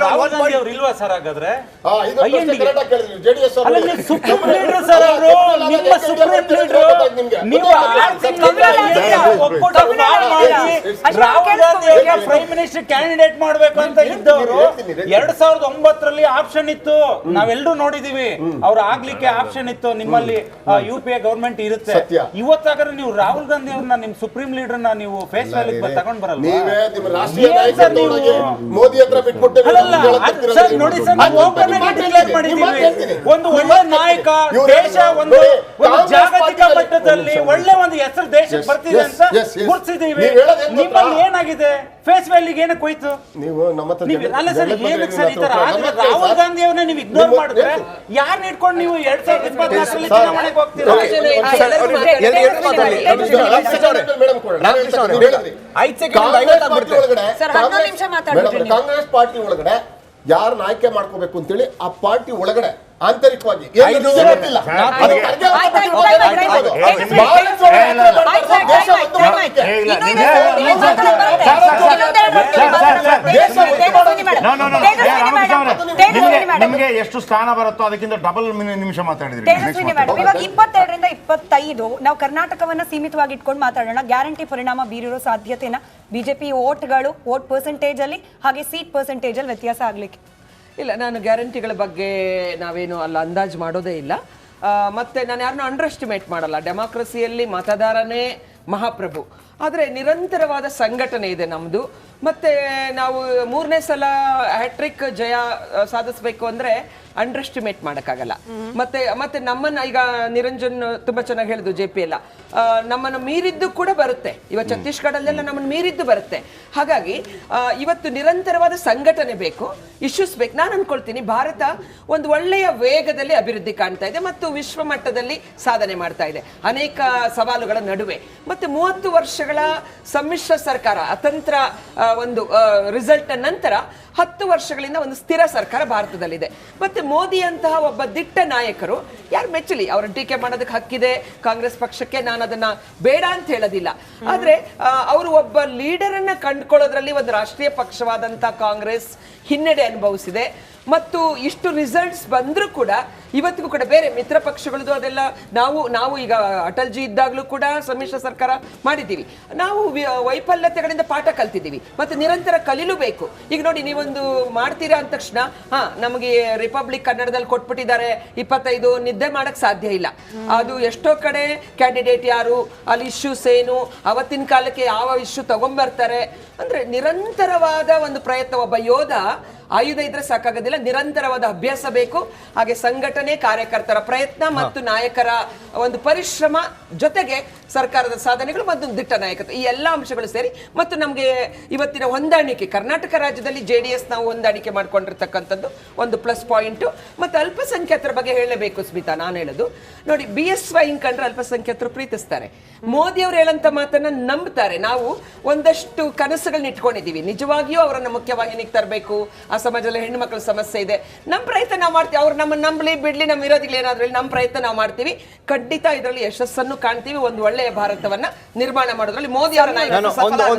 ರಾಹುಲ್ ಗಾಂಧಿ ಅವರು ಇಲ್ವಾ ಸರ್ ಹಾಗಾದ್ರೆ? ಸುಪ್ರೀಂ ಲೀಡರ್ ಸರ್ ಅವರು, ನಿಮ್ಮ ಸುಪ್ರೀಂ ಲೀಡರ್ ನೀವು ರಾಹುಲ್ ಗಾಂಧಿ ಅವರಿಗೆ ಪ್ರೈಮ್ ಮಿನಿಸ್ಟರ್ ಕ್ಯಾಂಡಿಡೇಟ್ ಮಾಡ್ಬೇಕು ಅಂತ ಇದ್ದವರು 2009ರಲ್ಲಿ ಆಪ್ಷನ್ ಇತ್ತು, ನಾವೆಲ್ಲರೂ ನೋಡಿದೀವಿ. ಅವ್ರು ಆಗ್ಲಿಕ್ಕೆ ಆಪ್ಷನ್ ಇತ್ತು, ನಿಮ್ಮಲ್ಲಿ UPA ಗವರ್ಮೆಂಟ್ ಇರುತ್ತೆ. ಇವತ್ತಾದ್ರೆ ನೀವು ರಾಹುಲ್ ಗಾಂಧಿ ಅವ್ರನ್ನ ನಿಮ್ ಸುಪ್ರೀಂ ಲೀಡರ್ ನ ನೀವು ಫೇಸ್ ವ್ಯಾಲ್ಯೂ ತಗೊಂಡ್ ಬರಲ್ಲ. ಮೋದಿ ಹತ್ರ ಬಿಟ್ಬಿಟ್ಟು ನೋಡಿ ಸರ್, ನಾವು ಓಪನ್ ಆಗಿ ಡಿಕ್ಲೇರ್ ಮಾಡಿದ್ದೀವಿ. ಒಂದು ಒಳ್ಳೆ ನಾಯಕ, ದೇಶ ಒಂದು ಜಾಗತಿಕ ಮಟ್ಟದಲ್ಲಿ ಒಳ್ಳೆ ಒಂದು ಹೆಸರು ದೇಶಕ್ಕೆ ಬರ್ತಿದೆ ಅಂತ ಗುರುತಿಸಿದೀವಿ. ನಿಮ್ಮಲ್ಲಿ ಏನಾಗಿದೆ? ಫೇಸ್ ವ್ಯಾಲ್ಯೂಗೆ ಏನಕ್ಕೆ ಹೋಯ್ತು? ನೀವು ನಮ್ಮ ಅಲ್ಲ ಸರ್, ಏನಕ್ಕೆ ಸರ್ ಈ ತರ ಆದ್ರೆ? ರಾಹುಲ್ ಗಾಂಧಿ ಅವ್ರನ್ನ ನೀವು ಇಗ್ನೋರ್ ಮಾಡಿದ್ರೆ ಯಾರನ್ನ ಇಟ್ಕೊಂಡು ನೀವು 2024ರಲ್ಲಿ ಚುನಾವಣೆಗೆ ಹೋಗ್ತೀರಾ? ಕಾಂಗ್ರೆಸ್ ಪಾರ್ಟಿ ಒಳಗಡೆ ಯಾರು ಆಯ್ಕೆ ಮಾಡ್ಕೋಬೇಕು ಅಂತೇಳಿ ಆ ಪಾರ್ಟಿ ಒಳಗಡೆ ಆಂತರಿಕವಾಗಿ ನಿಮಗೆ ಎಷ್ಟು ಸ್ಥಾನ ಬರುತ್ತೋ ಅದಕ್ಕಿಂತ ಡಬಲ್ ನಿಮಿಷ ಮಾತಾಡಿದ್ರಿ. 22ರಿಂದ 25 ನಾವು ಕರ್ನಾಟಕವನ್ನ ಸೀಮಿತವಾಗಿ ಇಟ್ಕೊಂಡು ಮಾತಾಡೋಣ. ಗ್ಯಾರಂಟಿ ಪರಿಣಾಮ ಬೀರಿರೋ ಸಾಧ್ಯತೆನ ಬಿಜೆಪಿ ವೋಟ್ ಪರ್ಸೆಂಟೇಜ್ ಅಲ್ಲಿ ಹಾಗೆ ಸೀಟ್ ಪರ್ಸೆಂಟೇಜ್ ಅಲ್ಲಿ ವ್ಯತ್ಯಾಸ ಆಗ್ಲಿಕ್ಕೆ ಇಲ್ಲ. ನಾನು ಗ್ಯಾರಂಟಿಗಳ ಬಗ್ಗೆ ನಾವೇನು ಅಲ್ಲ ಅಂದಾಜು ಮಾಡೋದೇ ಇಲ್ಲ. ಮತ್ತೆ ನಾನು ಯಾರನ್ನೂ ಅಂಡರ್ ಎಸ್ಟಿಮೇಟ್ ಮಾಡಲ್ಲ. ಡೆಮಾಕ್ರಸಿಯಲ್ಲಿ ಮತದಾರನೇ ಮಹಾಪ್ರಭು. ಆದರೆ ನಿರಂತರವಾದ ಸಂಘಟನೆ ಇದೆ ನಮ್ಮದು. ಮತ್ತೆ ನಾವು 3ನೇ ಸಲ ಹ್ಯಾಟ್ರಿಕ್ ಜಯ ಸಾಧಿಸಬೇಕು ಅಂದ್ರೆ ಅಂಡರ್ ಎಸ್ಟಿಮೇಟ್ ಮಾಡೋಕ್ಕಾಗಲ್ಲ. ಮತ್ತೆ ನಮ್ಮನ್ನ ಈಗ ನಿರಂಜನ್ ತುಂಬಾ ಚೆನ್ನಾಗಿ ಹೇಳಿದ್ರು, JP ಎಲ್ಲ ನಮ್ಮನ್ನು ಮೀರಿದ್ದು ಕೂಡ ಬರುತ್ತೆ. ಇವತ್ತು ಛತ್ತೀಸ್ಗಢಲ್ಲೆಲ್ಲ ನಮ್ಮನ್ನು ಮೀರಿದ್ದು ಬರುತ್ತೆ. ಹಾಗಾಗಿ ಇವತ್ತು ನಿರಂತರವಾದ ಸಂಘಟನೆ ಬೇಕು, ಇಶ್ಯೂಸ್ ಬೇಕು. ನಾನು ಅನ್ಕೊಳ್ತೀನಿ ಭಾರತ ಒಂದು ಒಳ್ಳೆಯ ವೇಗದಲ್ಲಿ ಅಭಿವೃದ್ಧಿ ಕಾಣ್ತಾ ಇದೆ ಮತ್ತು ವಿಶ್ವ ಮಟ್ಟದಲ್ಲಿ ಸಾಧನೆ ಮಾಡ್ತಾ ಇದೆ ಅನೇಕ ಸವಾಲುಗಳ ನಡುವೆ. ಮತ್ತೆ 30 ವರ್ಷಗಳ ಸಮ್ಮಿಶ್ರ ಸರ್ಕಾರ ಅತಂತ್ರ ಒಂದು ರಿಸಲ್ಟ್ ನಂತರ 10 ವರ್ಷಗಳಿಂದ ಒಂದು ಸ್ಥಿರ ಸರ್ಕಾರ ಭಾರತದಲ್ಲಿದೆ. ಮತ್ತೆ ಮೋದಿ ಅಂತಹ ಒಬ್ಬ ದಿಟ್ಟ ನಾಯಕರು ಯಾರು ಮೆಚ್ಚಲಿ, ಅವರ ಟೀಕೆ ಮಾಡೋದಕ್ಕೆ ಹಕ್ಕಿದೆ ಕಾಂಗ್ರೆಸ್ ಪಕ್ಷಕ್ಕೆ, ನಾನು ಅದನ್ನ ಬೇಡ ಅಂತ ಹೇಳೋದಿಲ್ಲ. ಆದ್ರೆ ಅವರು ಒಬ್ಬ ಲೀಡರ್ ಅನ್ನ ಕಂಡುಕೊಳ್ಳೋದ್ರಲ್ಲಿ ಒಂದು ರಾಷ್ಟ್ರೀಯ ಪಕ್ಷವಾದಂತ ಕಾಂಗ್ರೆಸ್ ಹಿನ್ನಡೆ ಅನುಭವಿಸಿದೆ. ಮತ್ತು ಇಷ್ಟು ರಿಸಲ್ಟ್ಸ್ ಬಂದ್ರೂ ಕೂಡ ಇವತ್ತಿಗೂ ಕೂಡ ಬೇರೆ ಮಿತ್ರ ಪಕ್ಷಗಳದ್ದು ಅದೆಲ್ಲ ನಾವು ಈಗ ಅಟಲ್ಜಿ ಇದ್ದಾಗಲೂ ಕೂಡ ಸಮ್ಮಿಶ್ರ ಸರ್ಕಾರ ಮಾಡಿದ್ದೀವಿ. ನಾವು ವೈಫಲ್ಯತೆಗಳಿಂದ ಪಾಠ ಕಲ್ತಿದ್ದೀವಿ ಮತ್ತೆ ನಿರಂತರ ಕಲಿಯಲೇಬೇಕು. ಈಗ ನೋಡಿ, ನೀವೊಂದು ಮಾಡ್ತೀರಾ ಅಂದ ತಕ್ಷಣ ನಮಗೆ ರಿಪಬ್ಲಿಕ್ ಕನ್ನಡದಲ್ಲಿ ಕೊಟ್ಬಿಟ್ಟಿದ್ದಾರೆ 25 ನಿದ್ದೆ ಮಾಡಕ್ ಸಾಧ್ಯ ಇಲ್ಲ. ಅದು ಎಷ್ಟೋ ಕಡೆ ಕ್ಯಾಂಡಿಡೇಟ್ ಯಾರು, ಅಲ್ಲಿ ಇಶ್ಯೂಸ್ ಏನು, ಅವತ್ತಿನ ಕಾಲಕ್ಕೆ ಯಾವ ಇಶ್ಯೂ ತಗೊಂಡ್ಬರ್ತಾರೆ ಅಂದ್ರೆ ನಿರಂತರವಾದ ಒಂದು ಪ್ರಯತ್ನ. ಒಬ್ಬ ಯೋಧ ಆಯುಧ ಇದ್ರೆ ಸಾಕಾಗೋದಿಲ್ಲ, ನಿರಂತರವಾದ ಅಭ್ಯಾಸ ಬೇಕು. ಹಾಗೆ ಸಂಘಟನೆ, ಕಾರ್ಯಕರ್ತರ ಪ್ರಯತ್ನ ಮತ್ತು ನಾಯಕರ ಒಂದು ಪರಿಶ್ರಮ ಜೊತೆಗೆ ಸರ್ಕಾರದ ಸಾಧನೆಗಳು ಮತ್ತು ದಿಟ್ಟ ನಾಯಕತ್ವ, ಈ ಎಲ್ಲ ಅಂಶಗಳು ಸೇರಿ ಮತ್ತು ನಮಗೆ ಇವತ್ತಿನ ಹೊಂದಾಣಿಕೆ ಕರ್ನಾಟಕ ರಾಜ್ಯದಲ್ಲಿ JDS ನಾವು ಹೊಂದಾಣಿಕೆ ಮಾಡ್ಕೊಂಡಿರ್ತಕ್ಕಂಥದ್ದು ಒಂದು ಪ್ಲಸ್ ಪಾಯಿಂಟ್. ಮತ್ತು ಅಲ್ಪಸಂಖ್ಯಾತರ ಬಗ್ಗೆ ಹೇಳಲೇಬೇಕು ಸ್ಮಿತಾ. ನಾನು ಹೇಳೋದು ನೋಡಿ, BSY ಕಂಡ್ರೆ ಅಲ್ಪಸಂಖ್ಯಾತರು ಪ್ರೀತಿಸ್ತಾರೆ. ಮೋದಿ ಅವರು ಹೇಳಂತ ಮಾತನ್ನ ನಂಬ್ತಾರೆ. ನಾವು ಒಂದಷ್ಟು ಕನಸುಗಳನ್ನ ಇಟ್ಕೊಂಡಿದ್ದೀವಿ, ನಿಜವಾಗಿಯೂ ಅವರನ್ನ ಮುಖ್ಯವಾಹಿನಿಗೆ ತರಬೇಕು. ಆ ಸಮಾಜದಲ್ಲಿ ಹೆಣ್ಣು ಮಕ್ಕಳ ಸಮಸ್ಯೆ ಇದೆ, ನಮ್ಮ ಪ್ರಯತ್ನ ನಾವು ಮಾಡ್ತೀವಿ. ಅವ್ರು ನಮ್ಮ ನಂಬಲಿ ಬಿಡ್ಲಿ, ನಮ್ಮ ವಿರೋಧಿಗಳು ಏನಾದ್ರೂ ನಮ್ಮ ಪ್ರಯತ್ನ ನಾವು ಮಾಡ್ತೀವಿ. ಖಂಡಿತ ಇದರಲ್ಲಿ ಯಶಸ್ಸನ್ನು ಕಾಣ್ತೀವಿ. ಒಂದು ಒಳ್ಳೆಯ ಭಾರತವನ್ನ ನಿರ್ಮಾಣ ಮಾಡೋದ್ರಲ್ಲಿ ಮೋದಿ ಅವರ ನಾಯಕತ್ವ